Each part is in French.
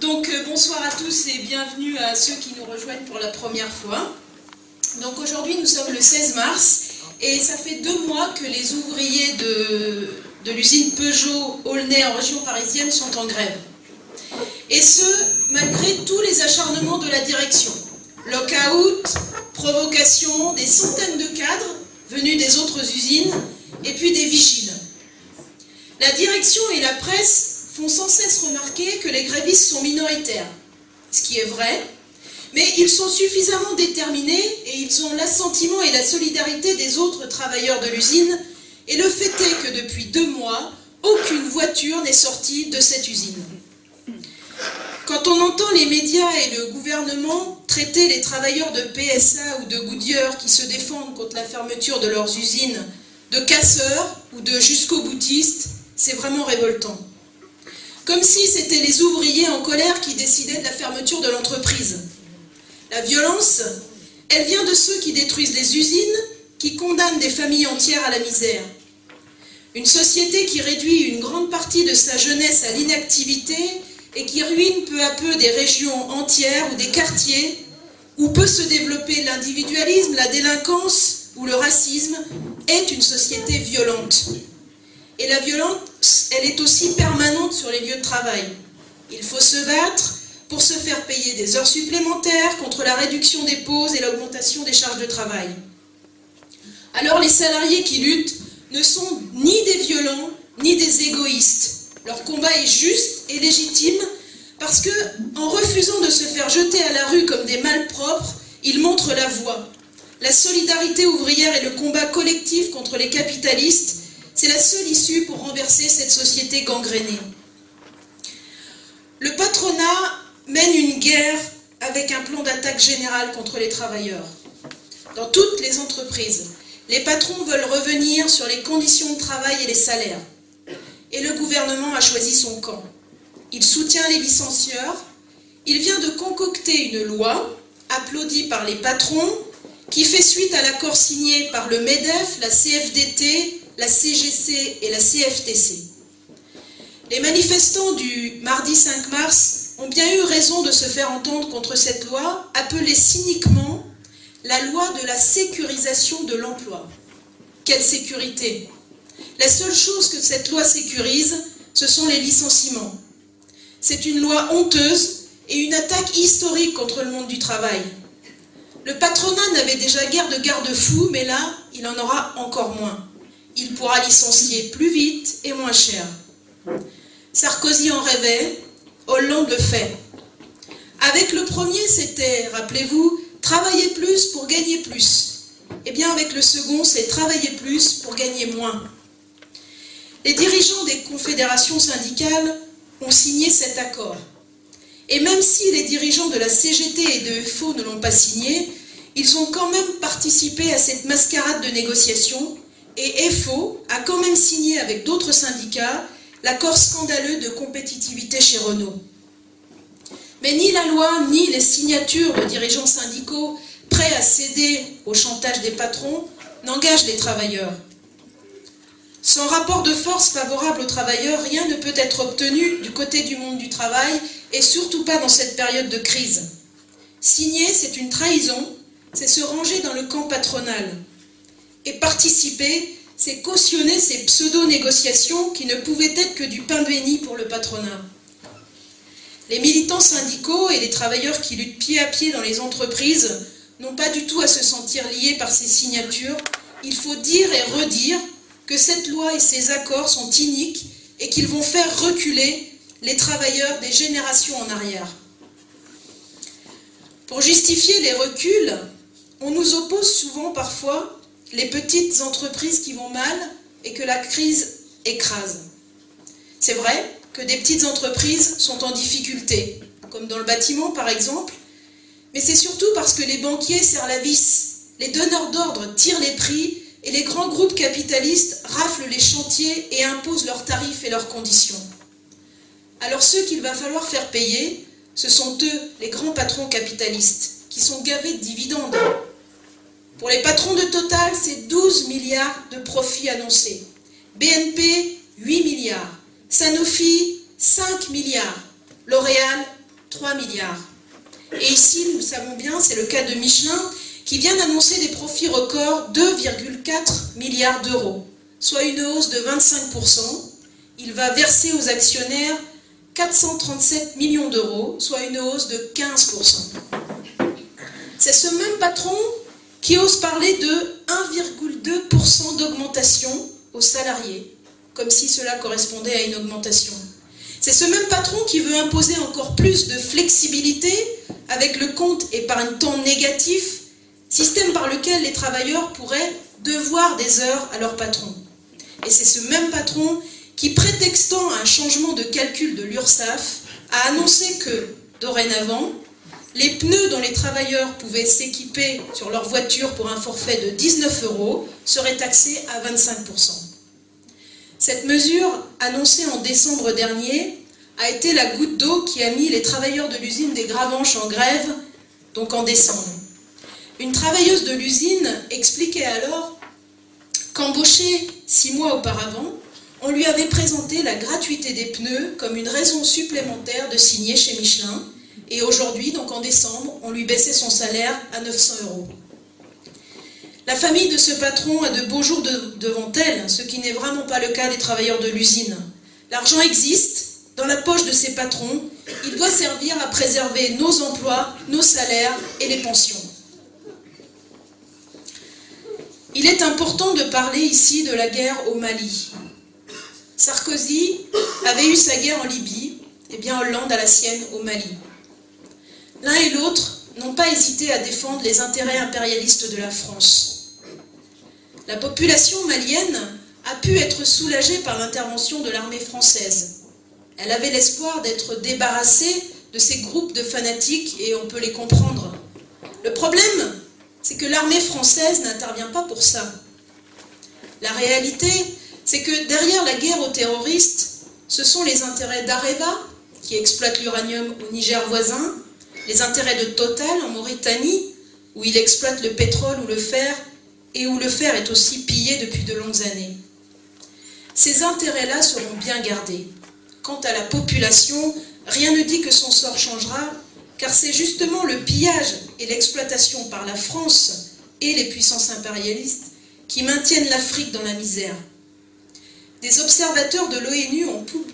Donc bonsoir à tous et bienvenue à ceux qui nous rejoignent pour la première fois. Donc aujourd'hui nous sommes le 16 mars et ça fait 2 mois que les ouvriers de l'usine Peugeot Aulnay en région parisienne sont en grève. Et ce, malgré tous les acharnements de la direction. Lockout, provocation, des centaines de cadres venus des autres usines et puis des vigiles. La direction et la presse font sans cesse remarquer que les grévistes sont minoritaires, ce qui est vrai, mais ils sont suffisamment déterminés et ils ont l'assentiment et la solidarité des autres travailleurs de l'usine, et le fait est que depuis 2 mois, aucune voiture n'est sortie de cette usine. Quand on entend les médias et le gouvernement traiter les travailleurs de PSA ou de Goodyear qui se défendent contre la fermeture de leurs usines de casseurs ou de jusqu'au-boutistes, c'est vraiment révoltant. Comme si c'était les ouvriers en colère qui décidaient de la fermeture de l'entreprise. La violence, elle vient de ceux qui détruisent les usines, qui condamnent des familles entières à la misère. Une société qui réduit une grande partie de sa jeunesse à l'inactivité et qui ruine peu à peu des régions entières ou des quartiers où peut se développer l'individualisme, la délinquance ou le racisme, est une société violente. Et la violence, elle est aussi permanente sur les lieux de travail. Il faut se battre pour se faire payer des heures supplémentaires contre la réduction des pauses et l'augmentation des charges de travail. Alors les salariés qui luttent ne sont ni des violents, ni des égoïstes. Leur combat est juste et légitime parce que, en refusant de se faire jeter à la rue comme des malpropres, ils montrent la voie. La solidarité ouvrière et le combat collectif contre les capitalistes, c'est la seule issue pour renverser cette société gangrénée. Le patronat mène une guerre avec un plan d'attaque général contre les travailleurs. Dans toutes les entreprises, les patrons veulent revenir sur les conditions de travail et les salaires. Et le gouvernement a choisi son camp. Il soutient les licencieurs. Il vient de concocter une loi, applaudie par les patrons, qui fait suite à l'accord signé par le MEDEF, la CFDT, la CGC et la CFTC. Les manifestants du mardi 5 mars ont bien eu raison de se faire entendre contre cette loi, appelée cyniquement la loi de la sécurisation de l'emploi. Quelle sécurité? La seule chose que cette loi sécurise, ce sont les licenciements. C'est une loi honteuse et une attaque historique contre le monde du travail. Le patronat n'avait déjà guère de garde-fous, mais là, il en aura encore moins. Il pourra licencier plus vite et moins cher. Sarkozy en rêvait, Hollande le fait. Avec le premier, c'était, rappelez-vous, travailler plus pour gagner plus. Eh bien, avec le second, c'est travailler plus pour gagner moins. Les dirigeants des confédérations syndicales ont signé cet accord. Et même si les dirigeants de la CGT et de FO ne l'ont pas signé, ils ont quand même participé à cette mascarade de négociations. Et FO a quand même signé avec d'autres syndicats l'accord scandaleux de compétitivité chez Renault. Mais ni la loi, ni les signatures de dirigeants syndicaux prêts à céder au chantage des patrons n'engagent les travailleurs. Sans rapport de force favorable aux travailleurs, rien ne peut être obtenu du côté du monde du travail, et surtout pas dans cette période de crise. Signer, c'est une trahison, c'est se ranger dans le camp patronal. Et participer, c'est cautionner ces pseudo-négociations qui ne pouvaient être que du pain béni pour le patronat. Les militants syndicaux et les travailleurs qui luttent pied à pied dans les entreprises n'ont pas du tout à se sentir liés par ces signatures. Il faut dire et redire que cette loi et ces accords sont iniques et qu'ils vont faire reculer les travailleurs des générations en arrière. Pour justifier les reculs, on nous oppose souvent parfois les petites entreprises qui vont mal et que la crise écrase. C'est vrai que des petites entreprises sont en difficulté, comme dans le bâtiment par exemple, mais c'est surtout parce que les banquiers serrent la vis, les donneurs d'ordre tirent les prix et les grands groupes capitalistes raflent les chantiers et imposent leurs tarifs et leurs conditions. Alors ceux qu'il va falloir faire payer, ce sont eux, les grands patrons capitalistes, qui sont gavés de dividendes. Pour les patrons de Total, c'est 12 milliards de profits annoncés. BNP, 8 milliards. Sanofi, 5 milliards. L'Oréal, 3 milliards. Et ici, nous le savons bien, c'est le cas de Michelin, qui vient d'annoncer des profits records 2,4 milliards d'euros, soit une hausse de 25%. Il va verser aux actionnaires 437 millions d'euros, soit une hausse de 15%. C'est ce même patron qui ose parler de 1,2% d'augmentation aux salariés, comme si cela correspondait à une augmentation. C'est ce même patron qui veut imposer encore plus de flexibilité avec le compte épargne-temps négatif, système par lequel les travailleurs pourraient devoir des heures à leur patron. Et c'est ce même patron qui, prétextant un changement de calcul de l'URSSAF, a annoncé que, dorénavant, les pneus dont les travailleurs pouvaient s'équiper sur leur voiture pour un forfait de 19 € seraient taxés à 25%. Cette mesure, annoncée en décembre dernier, a été la goutte d'eau qui a mis les travailleurs de l'usine des Gravenches en grève, donc en décembre. Une travailleuse de l'usine expliquait alors qu'embauchée 6 mois auparavant, on lui avait présenté la gratuité des pneus comme une raison supplémentaire de signer chez Michelin, et aujourd'hui, donc en décembre, on lui baissait son salaire à 900 €. La famille de ce patron a de beaux jours devant elle, ce qui n'est vraiment pas le cas des travailleurs de l'usine. L'argent existe dans la poche de ces patrons, il doit servir à préserver nos emplois, nos salaires et les pensions. Il est important de parler ici de la guerre au Mali. Sarkozy avait eu sa guerre en Libye, et bien Hollande a la sienne au Mali. L'un et l'autre n'ont pas hésité à défendre les intérêts impérialistes de la France. La population malienne a pu être soulagée par l'intervention de l'armée française. Elle avait l'espoir d'être débarrassée de ces groupes de fanatiques et on peut les comprendre. Le problème, c'est que l'armée française n'intervient pas pour ça. La réalité, c'est que derrière la guerre aux terroristes, ce sont les intérêts d'Areva, qui exploite l'uranium au Niger voisin, les intérêts de Total en Mauritanie, où il exploite le pétrole ou le fer, et où le fer est aussi pillé depuis de longues années. Ces intérêts-là seront bien gardés. Quant à la population, rien ne dit que son sort changera, car c'est justement le pillage et l'exploitation par la France et les puissances impérialistes qui maintiennent l'Afrique dans la misère. Des observateurs de l'ONU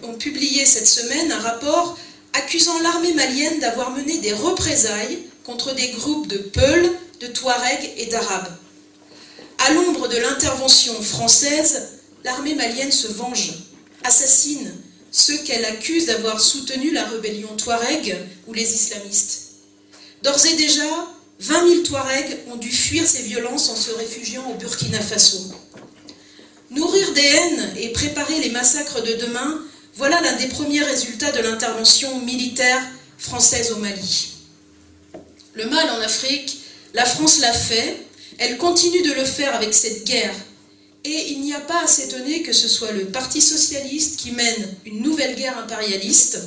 ont publié cette semaine un rapport accusant l'armée malienne d'avoir mené des représailles contre des groupes de Peuls, de Touaregs et d'Arabes. À l'ombre de l'intervention française, l'armée malienne se venge, assassine ceux qu'elle accuse d'avoir soutenu la rébellion Touareg ou les islamistes. D'ores et déjà, 20 000 Touaregs ont dû fuir ces violences en se réfugiant au Burkina Faso. Nourrir des haines et préparer les massacres de demain, voilà l'un des premiers résultats de l'intervention militaire française au Mali. Le mal en Afrique, la France l'a fait, elle continue de le faire avec cette guerre. Et il n'y a pas à s'étonner que ce soit le Parti socialiste qui mène une nouvelle guerre impérialiste.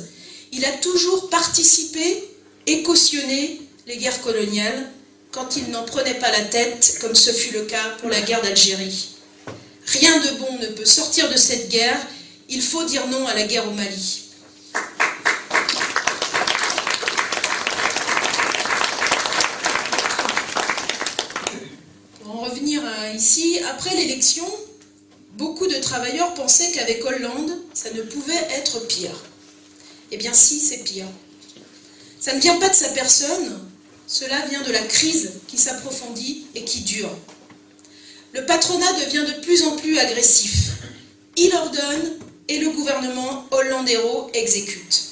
Il a toujours participé et cautionné les guerres coloniales quand il n'en prenait pas la tête, comme ce fut le cas pour la guerre d'Algérie. Rien de bon ne peut sortir de cette guerre, il faut dire non à la guerre au Mali. Pour en revenir ici, après l'élection, beaucoup de travailleurs pensaient qu'avec Hollande, ça ne pouvait être pire. Eh bien si, c'est pire. Ça ne vient pas de sa personne, cela vient de la crise qui s'approfondit et qui dure. Le patronat devient de plus en plus agressif. Il ordonne et le gouvernement hollandéro exécute.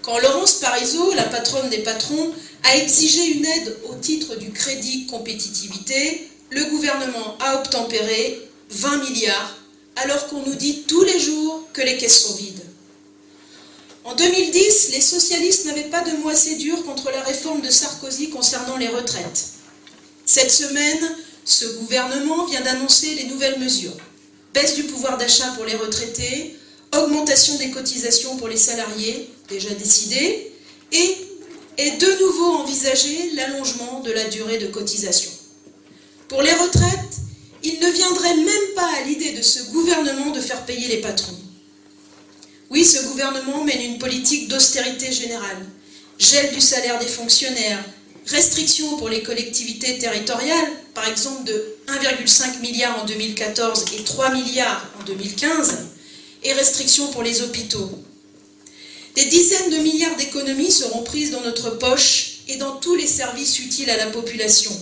Quand Laurence Parisot, la patronne des patrons, a exigé une aide au titre du crédit compétitivité, le gouvernement a obtempéré 20 milliards, alors qu'on nous dit tous les jours que les caisses sont vides. En 2010, les socialistes n'avaient pas de mots assez durs contre la réforme de Sarkozy concernant les retraites. Cette semaine, ce gouvernement vient d'annoncer les nouvelles mesures. Baisse du pouvoir d'achat pour les retraités, augmentation des cotisations pour les salariés, déjà décidée, et de nouveau envisagé l'allongement de la durée de cotisation. Pour les retraites, il ne viendrait même pas à l'idée de ce gouvernement de faire payer les patrons. Oui, ce gouvernement mène une politique d'austérité générale. gel du salaire des fonctionnaires, restrictions pour les collectivités territoriales, par exemple de 1,5 milliard en 2014 et 3 milliards en 2015, et restrictions pour les hôpitaux. Des dizaines de milliards d'économies seront prises dans notre poche et dans tous les services utiles à la population.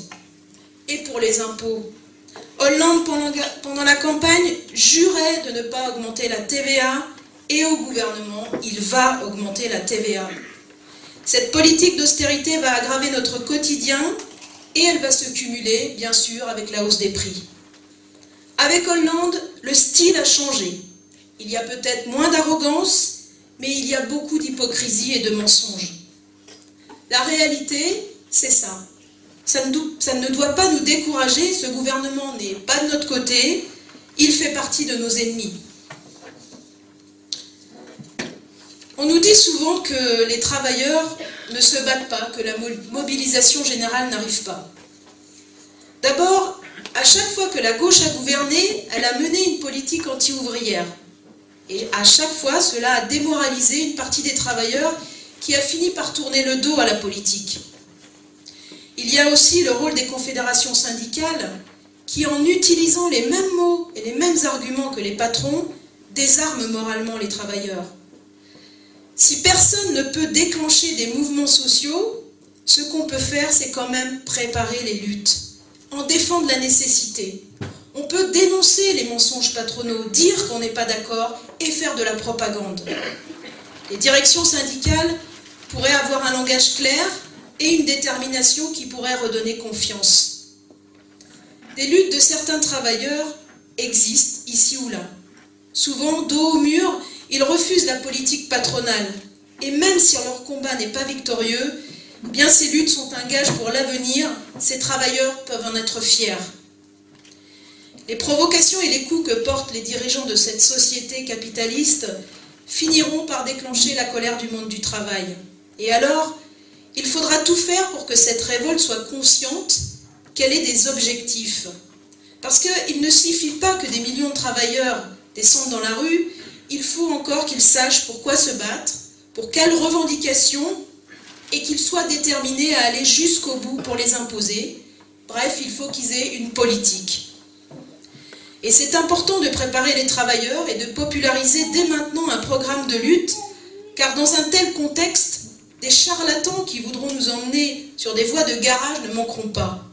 Et pour les impôts, Hollande, pendant la campagne, jurait de ne pas augmenter la TVA, et au gouvernement, il va augmenter la TVA. Cette politique d'austérité va aggraver notre quotidien et elle va se cumuler, bien sûr, avec la hausse des prix. Avec Hollande, le style a changé. Il y a peut-être moins d'arrogance, mais il y a beaucoup d'hypocrisie et de mensonges. La réalité, c'est ça. Ça ne doit pas nous décourager, ce gouvernement n'est pas de notre côté, il fait partie de nos ennemis. On nous dit souvent que les travailleurs ne se battent pas, que la mobilisation générale n'arrive pas. D'abord, à chaque fois que la gauche a gouverné, elle a mené une politique anti-ouvrière. Et à chaque fois, cela a démoralisé une partie des travailleurs qui a fini par tourner le dos à la politique. Il y a aussi le rôle des confédérations syndicales qui, en utilisant les mêmes mots et les mêmes arguments que les patrons, désarment moralement les travailleurs. Si personne ne peut déclencher des mouvements sociaux, ce qu'on peut faire, c'est quand même préparer les luttes, en défendre la nécessité. On peut dénoncer les mensonges patronaux, dire qu'on n'est pas d'accord et faire de la propagande. Les directions syndicales pourraient avoir un langage clair et une détermination qui pourrait redonner confiance. Des luttes de certains travailleurs existent ici ou là. Souvent, dos au mur, ils refusent la politique patronale. Et même si leur combat n'est pas victorieux, bien ces luttes sont un gage pour l'avenir, ces travailleurs peuvent en être fiers. Les provocations et les coups que portent les dirigeants de cette société capitaliste finiront par déclencher la colère du monde du travail. Et alors, il faudra tout faire pour que cette révolte soit consciente qu'elle ait des objectifs. Parce qu'il ne suffit pas que des millions de travailleurs descendent dans la rue, il faut encore qu'ils sachent pourquoi se battre, pour quelles revendications, et qu'ils soient déterminés à aller jusqu'au bout pour les imposer. Bref, il faut qu'ils aient une politique. Et c'est important de préparer les travailleurs et de populariser dès maintenant un programme de lutte, car dans un tel contexte, des charlatans qui voudront nous emmener sur des voies de garage ne manqueront pas.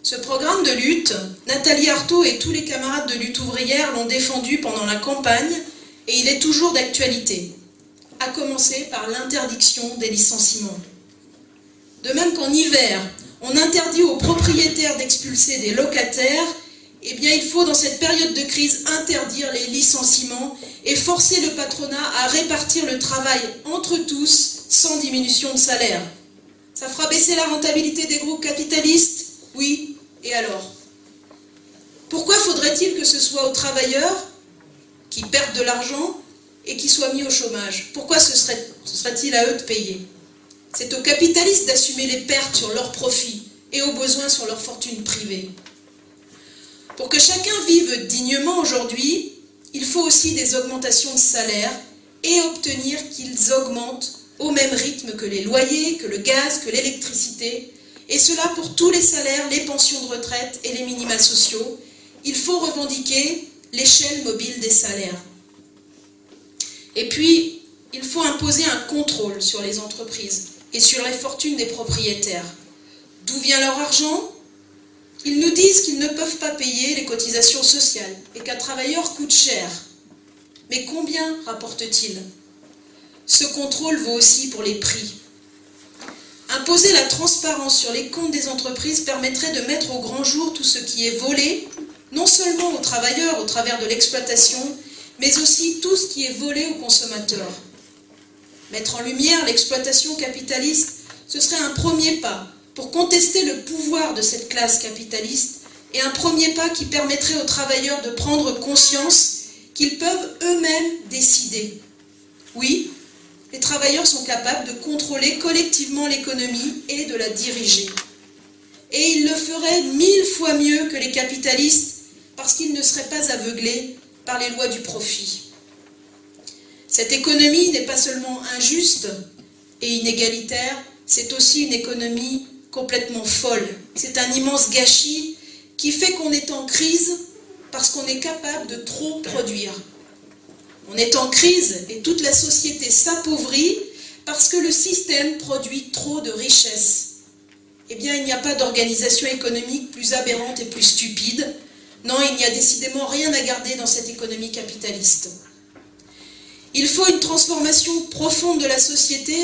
Ce programme de lutte, Nathalie Arthaud et tous les camarades de lutte ouvrière l'ont défendu pendant la campagne et il est toujours d'actualité, à commencer par l'interdiction des licenciements. De même qu'en hiver, on interdit aux propriétaires d'expulser des locataires, eh bien il faut dans cette période de crise interdire les licenciements et forcer le patronat à répartir le travail entre tous sans diminution de salaire. Ça fera baisser la rentabilité des groupes capitalistes? Oui. Et alors? Pourquoi faudrait-il que ce soit aux travailleurs qui perdent de l'argent et qui soient mis au chômage? Pourquoi ce serait-il à eux de payer? C'est aux capitalistes d'assumer les pertes sur leurs profits et aux besoins sur leur fortune privée. Pour que chacun vive dignement aujourd'hui, il faut aussi des augmentations de salaire et obtenir qu'ils augmentent au même rythme que les loyers, que le gaz, que l'électricité, et cela pour tous les salaires, les pensions de retraite et les minima sociaux. Il faut revendiquer l'échelle mobile des salaires. Et puis, il faut imposer un contrôle sur les entreprises et sur les fortunes des propriétaires. D'où vient leur argent? Ils nous disent qu'ils ne peuvent pas payer les cotisations sociales et qu'un travailleur coûte cher. Mais combien rapporte-t-il? Ce contrôle vaut aussi pour les prix. Imposer la transparence sur les comptes des entreprises permettrait de mettre au grand jour tout ce qui est volé, non seulement aux travailleurs au travers de l'exploitation, mais aussi tout ce qui est volé aux consommateurs. Mettre en lumière l'exploitation capitaliste, ce serait un premier pas pour contester le pouvoir de cette classe capitaliste et un premier pas qui permettrait aux travailleurs de prendre conscience qu'ils peuvent eux-mêmes décider. Oui, les travailleurs sont capables de contrôler collectivement l'économie et de la diriger. Et ils le feraient 1000 fois mieux que les capitalistes parce qu'ils ne seraient pas aveuglés par les lois du profit. Cette économie n'est pas seulement injuste, et inégalitaire, c'est aussi une économie complètement folle. C'est un immense gâchis qui fait qu'on est en crise parce qu'on est capable de trop produire. On est en crise et toute la société s'appauvrit parce que le système produit trop de richesses. Eh bien, il n'y a pas d'organisation économique plus aberrante et plus stupide. Non, il n'y a décidément rien à garder dans cette économie capitaliste. Il faut une transformation profonde de la société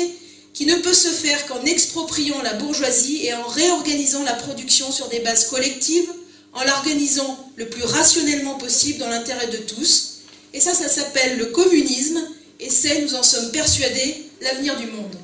qui ne peut se faire qu'en expropriant la bourgeoisie et en réorganisant la production sur des bases collectives, en l'organisant le plus rationnellement possible dans l'intérêt de tous. Et ça s'appelle le communisme, et c'est, nous en sommes persuadés, l'avenir du monde.